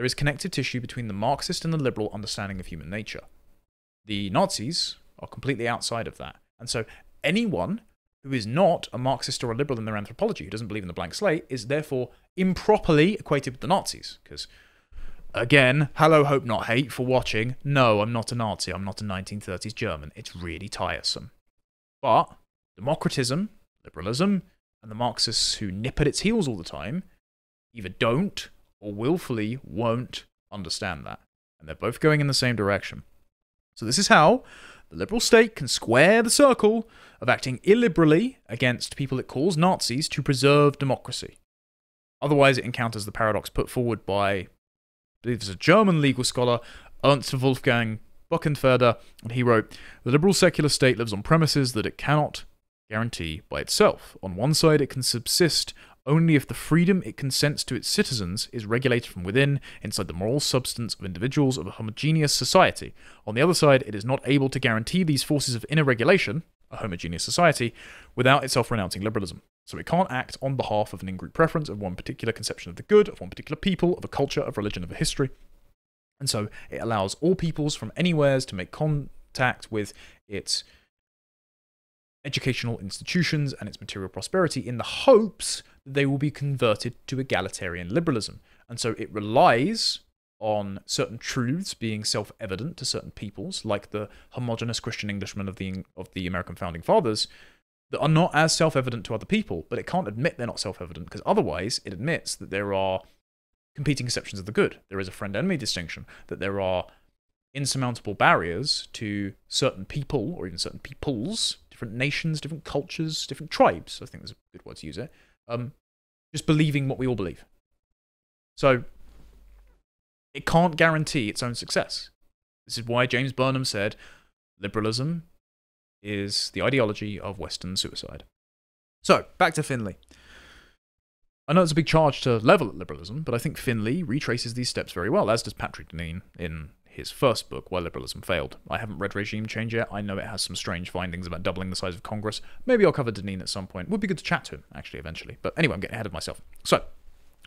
there is connective tissue between the Marxist and the liberal understanding of human nature. The Nazis are completely outside of that. And so anyone who is not a Marxist or a liberal in their anthropology, who doesn't believe in the blank slate, is therefore improperly equated with the Nazis. Because, again, hello, hope not hate for watching. No, I'm not a Nazi. I'm not a 1930s German. It's really tiresome. But democratism, liberalism, and the Marxists who nip at its heels all the time either don't or willfully won't understand that. And they're both going in the same direction. So this is how the liberal state can square the circle of acting illiberally against people it calls Nazis to preserve democracy. Otherwise, it encounters the paradox put forward by, I believe there's a German legal scholar, Ernst Wolfgang Buchenfelder, and he wrote, "The liberal secular state lives on premises that it cannot guarantee by itself. On one side, it can subsist only if the freedom it consents to its citizens is regulated from within, inside the moral substance of individuals of a homogeneous society. On the other side, it is not able to guarantee these forces of inner regulation, a homogeneous society, without itself renouncing liberalism. So it can't act on behalf of an in-group preference of one particular conception of the good, of one particular people, of a culture, of religion, of a history. And so it allows all peoples from anywheres to make contact with its educational institutions and its material prosperity in the hopes that they will be converted to egalitarian liberalism. And so it relies on certain truths being self-evident to certain peoples, like the homogeneous Christian Englishmen of the American founding fathers, that are not as self-evident to other people, but it can't admit they're not self-evident, because otherwise it admits that there are competing conceptions of the good. There is a friend-enemy distinction, that there are insurmountable barriers to certain people, or even certain peoples, different nations, different cultures, different tribes, I think there's a good word to use it, just believing what we all believe. So it can't guarantee its own success. This is why James Burnham said liberalism is the ideology of Western suicide. So, back to Finley. I know it's a big charge to level at liberalism, but I think Finley retraces these steps very well, as does Patrick Deneen in his first book, Why Liberalism Failed. I haven't read Regime Change yet. I know it has some strange findings about doubling the size of Congress. Maybe I'll cover Deneen at some point. Would be good to chat to him, actually, eventually. But anyway, I'm getting ahead of myself. So,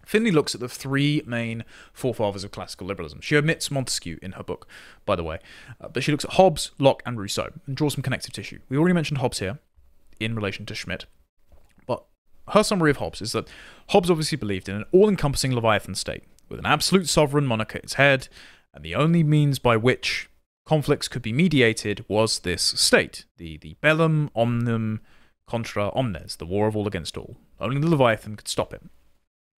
Finley looks at the three main forefathers of classical liberalism. She omits Montesquieu in her book, by the way. But she looks at Hobbes, Locke, and Rousseau, and draws some connective tissue. We already mentioned Hobbes here, in relation to Schmitt. But her summary of Hobbes is that Hobbes obviously believed in an all-encompassing Leviathan state, with an absolute sovereign monarch at its head, and the only means by which conflicts could be mediated was this state, the bellum omnium contra omnes, the war of all against all. Only the Leviathan could stop it.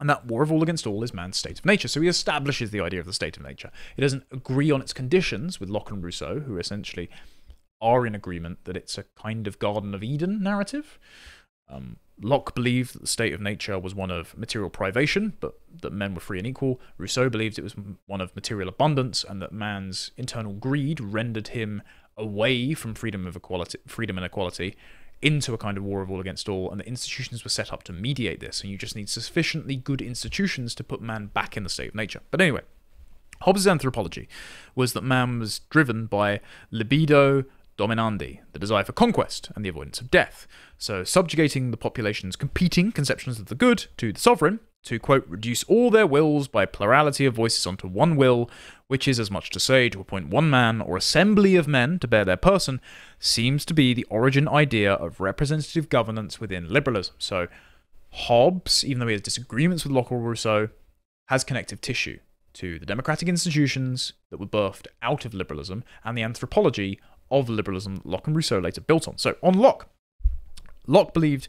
And that war of all against all is man's state of nature. So he establishes the idea of the state of nature. He doesn't agree on its conditions with Locke and Rousseau, who essentially are in agreement that it's a kind of Garden of Eden narrative. Locke believed that the state of nature was one of material privation, but that men were free and equal. Rousseau believed it was one of material abundance, and that man's internal greed rendered him away from freedom and equality into a kind of war of all against all, and the institutions were set up to mediate this, and you just need sufficiently good institutions to put man back in the state of nature. But anyway, Hobbes' anthropology was that man was driven by libido dominandi, the desire for conquest and the avoidance of death. So subjugating the population's competing conceptions of the good to the sovereign, to, quote, reduce all their wills by plurality of voices onto one will, which is as much to say to appoint one man or assembly of men to bear their person, seems to be the origin idea of representative governance within liberalism. So Hobbes, even though he has disagreements with Locke or Rousseau, has connective tissue to the democratic institutions that were birthed out of liberalism and the anthropology of liberalism that Locke and Rousseau later built on. So on Locke believed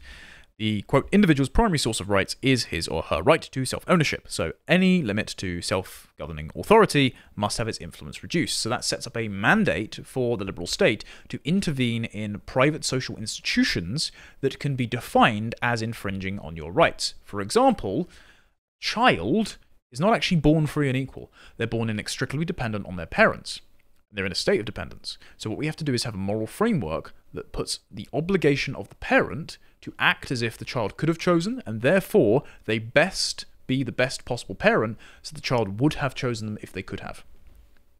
the, quote, individual's primary source of rights is his or her right to self-ownership. So any limit to self-governing authority must have its influence reduced. So that sets up a mandate for the liberal state to intervene in private social institutions that can be defined as infringing on your rights. For example, child is not actually born free and equal. They're born inextricably dependent on their parents. They're in a state of dependence. So what we have to do is have a moral framework that puts the obligation of the parent to act as if the child could have chosen, and therefore they best be the best possible parent, so the child would have chosen them if they could have.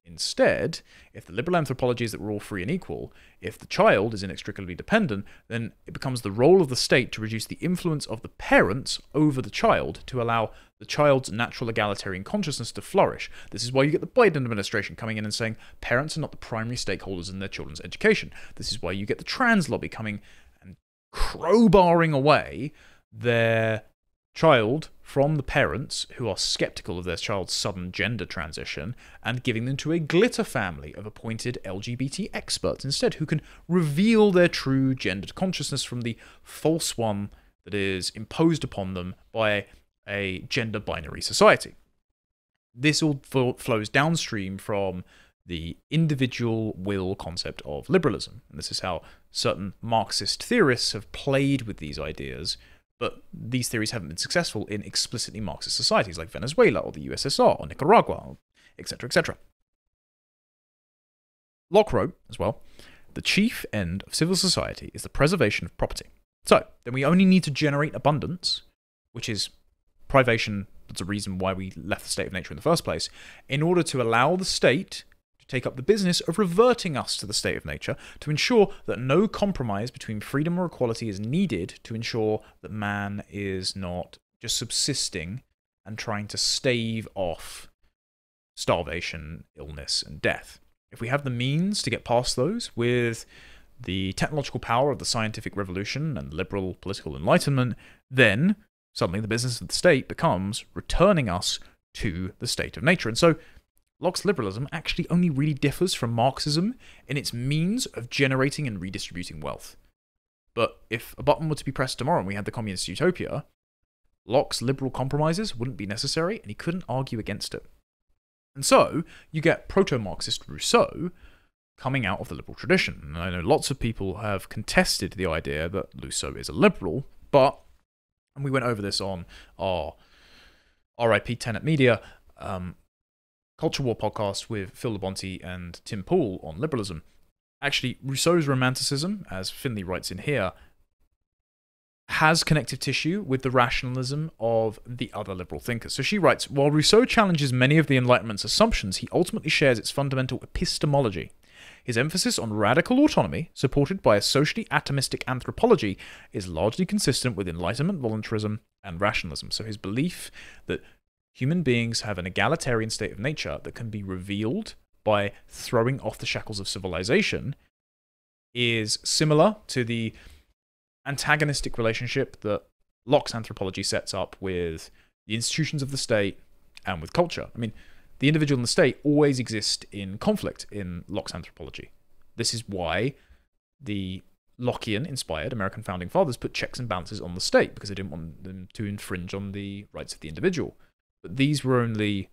Instead, if the liberal anthropology is that we're all free and equal, if the child is inextricably dependent, then it becomes the role of the state to reduce the influence of the parents over the child to allow the child's natural egalitarian consciousness to flourish. This is why you get the Biden administration coming in and saying parents are not the primary stakeholders in their children's education. This is why you get the trans lobby coming and crowbarring away their child from the parents who are skeptical of their child's sudden gender transition and giving them to a glitter family of appointed LGBT experts instead, who can reveal their true gendered consciousness from the false one that is imposed upon them by a gender binary society. This all flows downstream from the individual will concept of liberalism. And this is how certain Marxist theorists have played with these ideas, but these theories haven't been successful in explicitly Marxist societies like Venezuela or the USSR or Nicaragua, etc., etc. Locke wrote, as well, the chief end of civil society is the preservation of property. So, then we only need to generate abundance, which is privation, that's a reason why we left the state of nature in the first place, in order to allow the state to take up the business of reverting us to the state of nature, to ensure that no compromise between freedom or equality is needed to ensure that man is not just subsisting and trying to stave off starvation, illness, and death. If we have the means to get past those with the technological power of the scientific revolution and liberal political enlightenment, then suddenly the business of the state becomes returning us to the state of nature. And so Locke's liberalism actually only really differs from Marxism in its means of generating and redistributing wealth. But if a button were to be pressed tomorrow and we had the communist utopia, Locke's liberal compromises wouldn't be necessary and he couldn't argue against it. And so you get proto-Marxist Rousseau coming out of the liberal tradition. And I know lots of people have contested the idea that Rousseau is a liberal, but, and we went over this on our RIP Tenet Media Culture War podcast with Phil Labonte and Tim Poole on liberalism. Actually, Rousseau's romanticism, as Finley writes in here, has connective tissue with the rationalism of the other liberal thinkers. So she writes, while Rousseau challenges many of the Enlightenment's assumptions, he ultimately shares its fundamental epistemology. His emphasis on radical autonomy, supported by a socially atomistic anthropology, is largely consistent with Enlightenment voluntarism and rationalism. So his belief that human beings have an egalitarian state of nature that can be revealed by throwing off the shackles of civilization is similar to the antagonistic relationship that Locke's anthropology sets up with the institutions of the state and with culture. I mean, the individual and the state always exist in conflict in Locke's anthropology. This is why the Lockean-inspired American founding fathers put checks and balances on the state, because they didn't want them to infringe on the rights of the individual. But these were only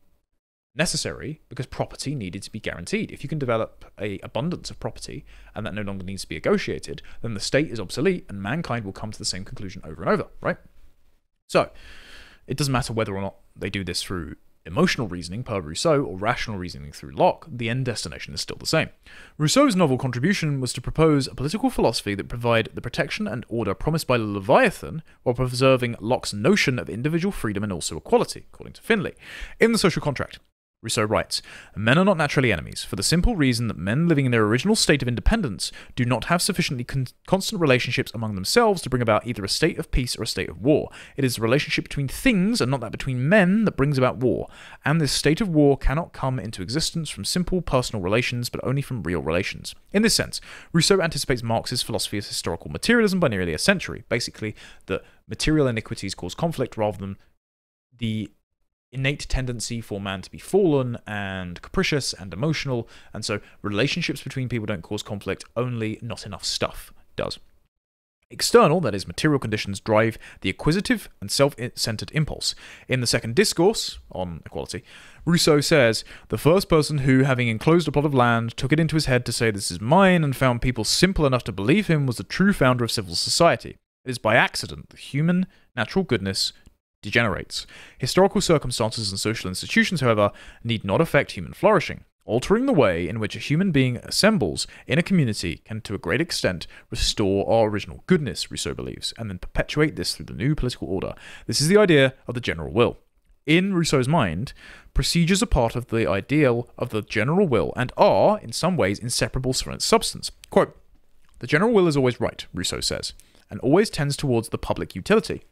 necessary because property needed to be guaranteed. If you can develop an abundance of property and that no longer needs to be negotiated, then the state is obsolete and mankind will come to the same conclusion over and over, right? So, it doesn't matter whether or not they do this through emotional reasoning per Rousseau or rational reasoning through Locke, the end destination is still the same. Rousseau's novel contribution was to propose a political philosophy that provided the protection and order promised by the Leviathan while preserving Locke's notion of individual freedom and also equality, according to Finley. In The Social Contract, Rousseau writes, men are not naturally enemies, for the simple reason that men living in their original state of independence do not have sufficiently constant relationships among themselves to bring about either a state of peace or a state of war. It is the relationship between things, and not that between men, that brings about war. And this state of war cannot come into existence from simple personal relations, but only from real relations. In this sense, Rousseau anticipates Marx's philosophy of historical materialism by nearly a century. Basically, that material iniquities cause conflict rather than the innate tendency for man to be fallen and capricious and emotional, and so relationships between people don't cause conflict, only not enough stuff does. External, that is, material conditions, drive the acquisitive and self-centered impulse. In the second discourse on equality, Rousseau says, the first person who, having enclosed a plot of land, took it into his head to say this is mine and found people simple enough to believe him was the true founder of civil society. It is by accident that human natural goodness degenerates. Historical circumstances and social institutions, however, need not affect human flourishing. Altering the way in which a human being assembles in a community can, to a great extent, restore our original goodness, Rousseau believes, and then perpetuate this through the new political order. This is the idea of the general will. In Rousseau's mind, procedures are part of the ideal of the general will and are, in some ways, inseparable from its substance. Quote, "The general will is always right," Rousseau says, "and always tends towards the public utility,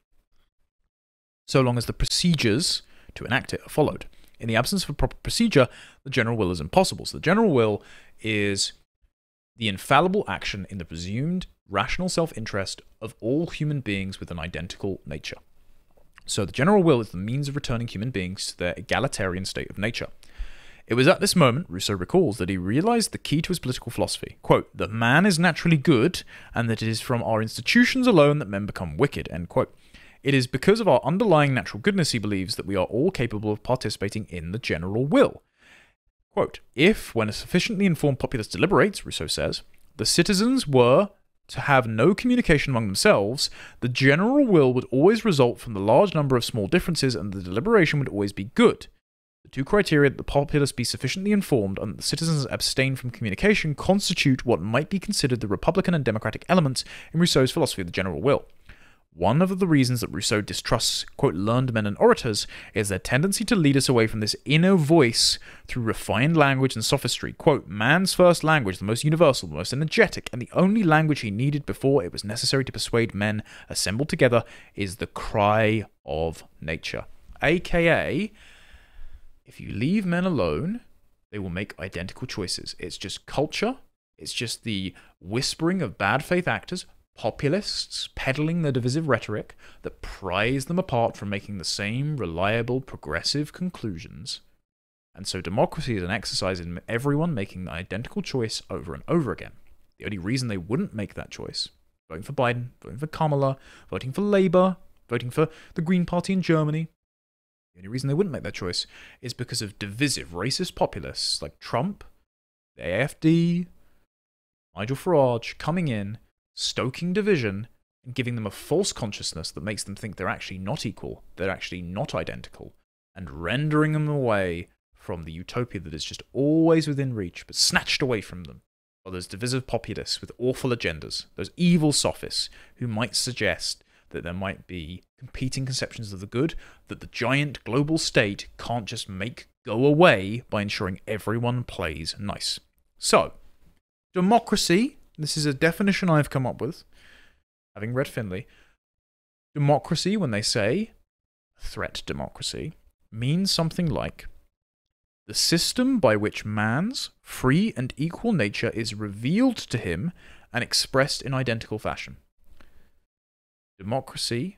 so long as the procedures to enact it are followed. In the absence of a proper procedure, the general will is impossible." So the general will is the infallible action in the presumed rational self-interest of all human beings with an identical nature. So the general will is the means of returning human beings to their egalitarian state of nature. It was at this moment, Rousseau recalls, that he realized the key to his political philosophy. Quote, "That man is naturally good, and that it is from our institutions alone that men become wicked." End quote. It is because of our underlying natural goodness, he believes, that we are all capable of participating in the general will. Quote, "If, when a sufficiently informed populace deliberates," Rousseau says, "the citizens were to have no communication among themselves, the general will would always result from the large number of small differences, and the deliberation would always be good. The two criteria, that the populace be sufficiently informed and that the citizens abstain from communication, constitute what might be considered the republican and democratic elements in Rousseau's philosophy of the general will. One of the reasons that Rousseau distrusts, quote, learned men and orators is their tendency to lead us away from this inner voice through refined language and sophistry. Quote, man's first language, the most universal, the most energetic, and the only language he needed before it was necessary to persuade men assembled together, is the cry of nature. AKA, if you leave men alone, they will make identical choices. It's just culture. It's just the whispering of bad faith actors, populists peddling the divisive rhetoric that pries them apart from making the same reliable, progressive conclusions. And so democracy is an exercise in everyone making the identical choice over and over again. The only reason they wouldn't make that choice, voting for Biden, voting for Kamala, voting for Labour, voting for the Green Party in Germany, the only reason they wouldn't make that choice is because of divisive, racist populists like Trump, the AfD, Nigel Farage coming in, stoking division, and giving them a false consciousness that makes them think they're actually not equal, they're actually not identical, and rendering them away from the utopia that is just always within reach, but snatched away from them by those divisive populists with awful agendas, those evil sophists who might suggest that there might be competing conceptions of the good that the giant global state can't just make go away by ensuring everyone plays nice. So, democracy, this is a definition I've come up with, having read Finlay. Democracy, when they say threat democracy, means something like the system by which man's free and equal nature is revealed to him and expressed in identical fashion. Democracy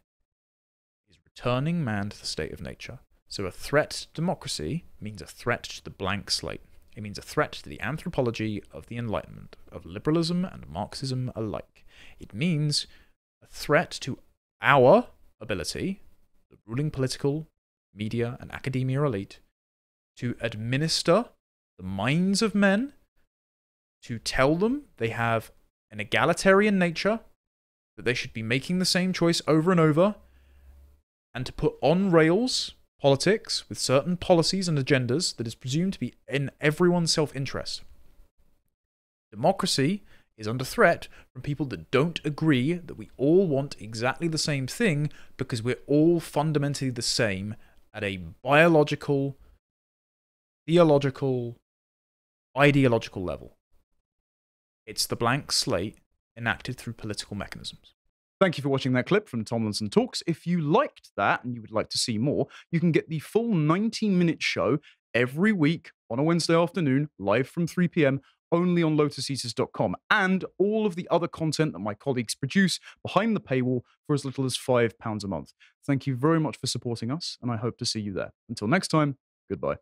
is returning man to the state of nature. So a threat to democracy means a threat to the blank slate. It means a threat to the anthropology of the Enlightenment, of liberalism and Marxism alike. It means a threat to our ability, the ruling political, media, and academia elite, to administer the minds of men, to tell them they have an egalitarian nature, that they should be making the same choice over and over, and to put on rails politics with certain policies and agendas that is presumed to be in everyone's self-interest. Democracy is under threat from people that don't agree that we all want exactly the same thing because we're all fundamentally the same at a biological, theological, ideological level. It's the blank slate enacted through political mechanisms. Thank you for watching that clip from Tomlinson Talks. If you liked that and you would like to see more, you can get the full 90-minute show every week on a Wednesday afternoon, live from 3 p.m, only on lotuseaters.com, and all of the other content that my colleagues produce behind the paywall for as little as £5 a month. Thank you very much for supporting us, and I hope to see you there. Until next time, goodbye.